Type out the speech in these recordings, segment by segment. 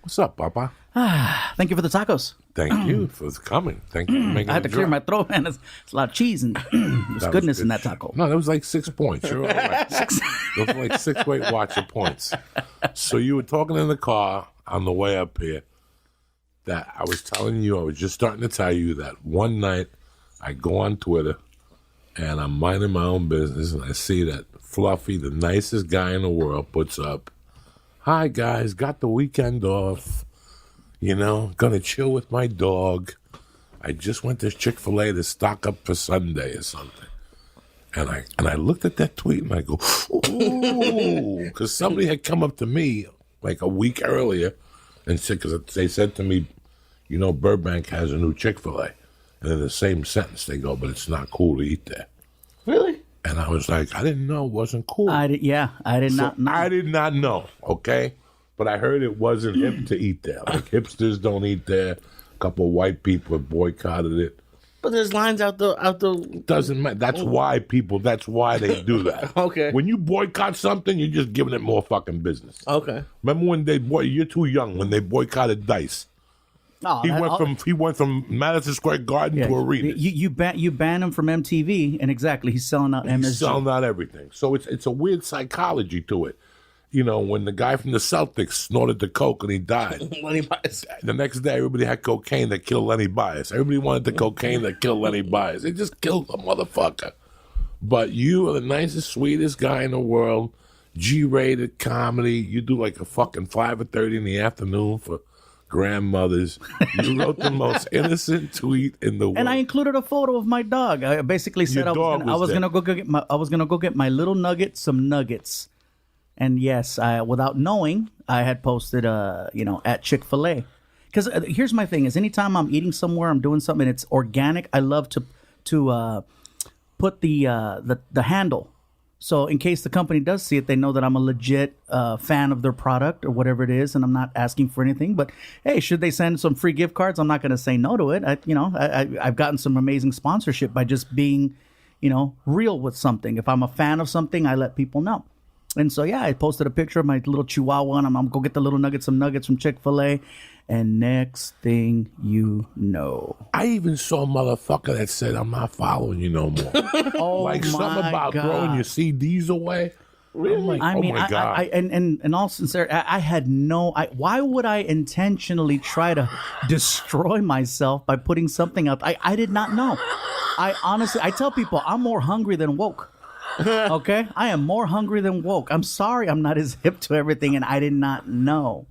What's up, Papa? Thank you for the tacos. Thank you for coming. Thank you for making I had to clear my throat, man. It's a lot of cheese and there's goodness in that taco. No, that was like 6 points. You're all right. Those were like 6 Weight Watcher points. So you were talking in the car on the way up here that I was telling you, I was just starting to tell you that one night I go on Twitter and I'm minding my own business and I see that Fluffy, the nicest guy in the world, puts up, "Hi guys, got the weekend off. You know, gonna chill with my dog. I just went to Chick-fil-A to stock up for Sunday or something." And I looked at that tweet and I go, ooh, because somebody had come up to me like a week earlier and said, because they said to me, you know, Burbank has a new Chick-fil-A. And in the same sentence they go, but it's not cool to eat there. Really? And I was like, I didn't know it wasn't cool. I did not know. I did not know, okay? But I heard it wasn't hip to eat there. Like, hipsters don't eat there. A couple of white people have boycotted it. But there's lines out the. Doesn't matter. That's why they do that. Okay. When you boycott something, you're just giving it more fucking business. Okay. Remember when you're too young, when they boycotted Dice. Oh, He went from Madison Square Garden to Arena. You ban him from MTV, and exactly, he's selling out MSG. He's selling out everything. So it's a weird psychology to it. You know, when the guy from the Celtics snorted the coke and he died, Lenny Bias. the next day everybody had cocaine that killed Lenny Bias. Everybody wanted the cocaine that killed Lenny Bias. It just killed the motherfucker. But you are the nicest, sweetest guy in the world. G-rated comedy. You do like a fucking 5:30 in the afternoon for grandmothers. You wrote the most innocent tweet in the world. And I included a photo of my dog. I basically said I was gonna go get my little nugget some nuggets. And yes, without knowing, I had posted at Chick-fil-A. Because here's my thing: is anytime I'm eating somewhere, I'm doing something, and it's organic, I love to put the handle. So in case the company does see it, they know that I'm a legit fan of their product or whatever it is, and I'm not asking for anything. But hey, should they send some free gift cards? I'm not going to say no to it. I've gotten some amazing sponsorship by just being, real with something. If I'm a fan of something, I let people know. And so, yeah, I posted a picture of my little chihuahua, and I'm going to go get the little some nuggets from Chick-fil-A. And next thing you know, I even saw a motherfucker that said, "I'm not following you no more." Oh, like something about throwing your CDs away. Really? I'm like, my God. In all sincerity, I had why would I intentionally try to destroy myself by putting something up? I did not know. I tell people I'm more hungry than woke. Okay? I am more hungry than woke. I'm sorry I'm not as hip to everything, and I did not know.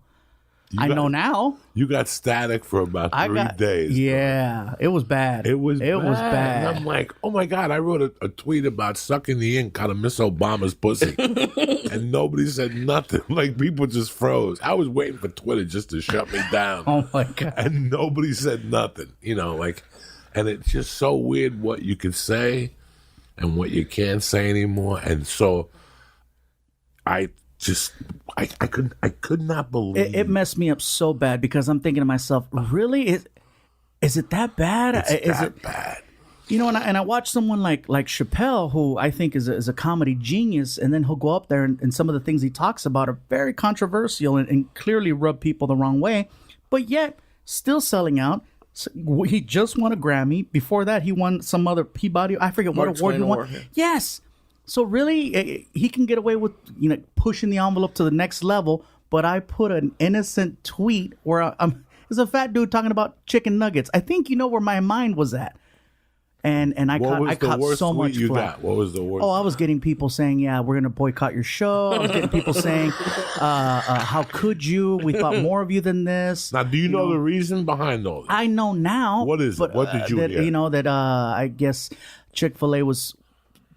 I know now. You got static for about 3 days. Yeah, bro. It was bad. It was bad. And I'm bad. like, oh my God, I wrote a tweet about sucking the ink out of Miss Obama's pussy. And nobody said nothing. Like, people just froze. I was waiting for Twitter just to shut me down. Oh my God. And nobody said nothing. And it's just so weird what you can say and what you can't say anymore. And so I could not believe it messed me up so bad because I'm thinking to myself, really, is it that bad? It's bad. And I watch someone like Chappelle, who I think is a comedy genius, and then he'll go up there and some of the things he talks about are very controversial and clearly rub people the wrong way, but yet still selling out. So he just won a Grammy. Before that, he won some other Peabody. I forget what award he won. Yes. So really, he can get away with pushing the envelope to the next level. But I put an innocent tweet where there's a fat dude talking about chicken nuggets. I think you know where my mind was at. And I caught so much flack. What was the worst? Oh, I was getting people saying, "Yeah, we're going to boycott your show." I was getting people saying, "How could you? We thought more of you than this." Now, do you know the reason behind all this? I know now. What is it? What did you hear? That I guess Chick-fil-A was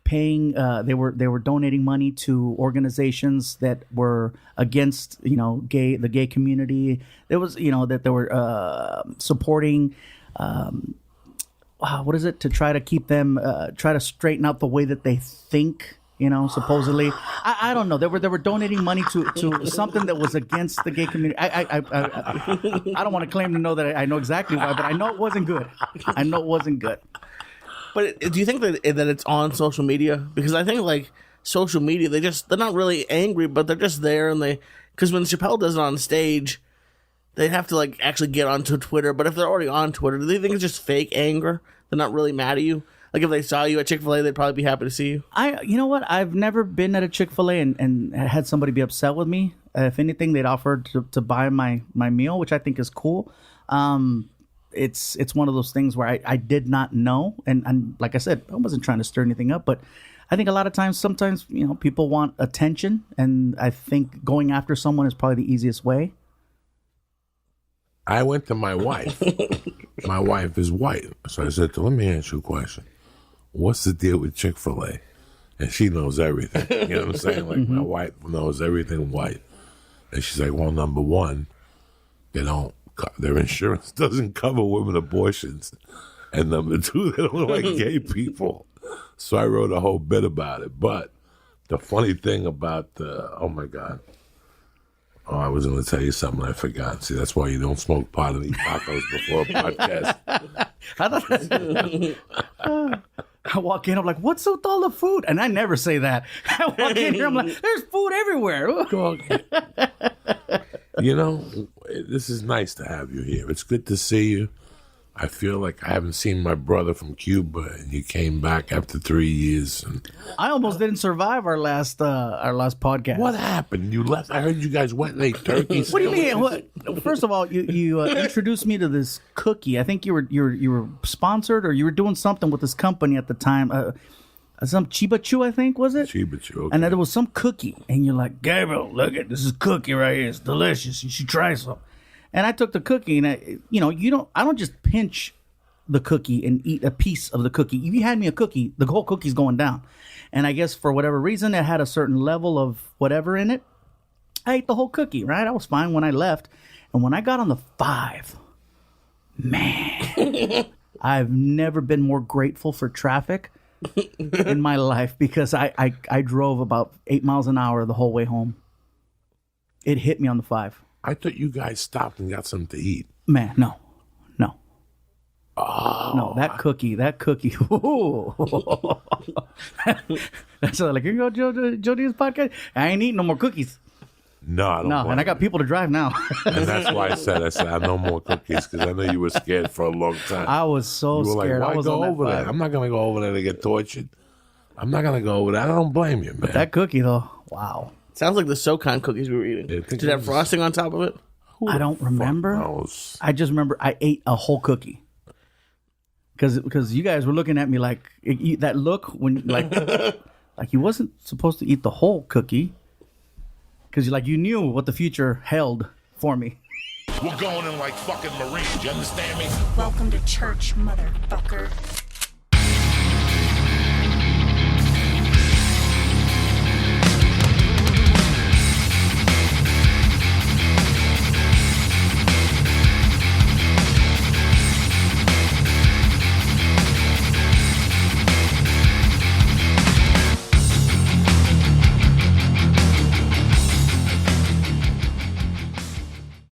paying. They were donating money to organizations that were against the gay community. There was that they were supporting. What is it, to try to keep them try to straighten out the way that they think, supposedly. I don't know. They were donating money to something that was against the gay community. I don't want to claim to know that I know exactly why, but I know it wasn't good. But do you think that it's on social media? Because I think like social media, they're not really angry, but they're just there, and because when Chappelle does it on stage, they'd have to like actually get onto Twitter. But if they're already on Twitter, do they think it's just fake anger? They're not really mad at you. Like if they saw you at Chick-fil-A, they'd probably be happy to see you. You know what? I've never been at a Chick-fil-A and had somebody be upset with me. If anything, they'd offer to buy my meal, which I think is cool. It's one of those things where I did not know, and like I said, I wasn't trying to stir anything up, but I think a lot of times, sometimes people want attention, and I think going after someone is probably the easiest way. I went to my wife. My wife is white, so I said, "Let me ask you a question. What's the deal with Chick-fil-A?" And she knows everything. You know what I'm saying? Like my wife knows everything white. And she's like, well, number one, their insurance doesn't cover women abortions. And number two, they don't like gay people. So I wrote a whole bit about it. But the funny thing about oh my God. Oh, I was going to tell you something I forgot. See, that's why you don't smoke pot and eat tacos before a podcast. I walk in, I'm like, what's with all the food? And I never say that. I walk in here, I'm like, there's food everywhere. This is nice to have you here. It's good to see you. I feel like I haven't seen my brother from Cuba, and you came back after 3 years. And I almost didn't survive our last podcast. What happened? You left. I heard you guys went and ate turkey. What do you mean? First of all, you introduced me to this cookie. I think you were sponsored, or you were doing something with this company at the time. Some Chiba Chew, I think, was it? Chiba Chew. Okay. And there was some cookie, and you're like, Gabriel, look at this is cookie right here. It's delicious. You should try some. And I took the cookie, and I don't just pinch the cookie and eat a piece of the cookie. If you hand me a cookie, the whole cookie's going down. And I guess for whatever reason, it had a certain level of whatever in it. I ate the whole cookie, right? I was fine when I left. And when I got on the 5, man, I've never been more grateful for traffic in my life, because I drove about 8 miles an hour the whole way home. It hit me on the 5. I thought you guys stopped and got something to eat. Man, no. Oh. No, that cookie. Ooh. That's like, you go, Joe Diaz podcast. I ain't eating no more cookies. No, I don't. No, and I got people to drive now. And that's why I said I no more cookies, because I know you were scared for a long time. I was so scared. Like, I was go on over there. I'm not going to go over there to get tortured. I'm not going to go over there. I don't blame you, man. That cookie, though, wow. Sounds like the SoCon cookies we were eating. Did it have frosting on top of it? I don't remember. I just remember I ate a whole cookie. Because you guys were looking at me like that look when like you wasn't supposed to eat the whole cookie, because you knew what the future held for me. We're going in like fucking Marines. You understand me? Welcome to church, motherfucker.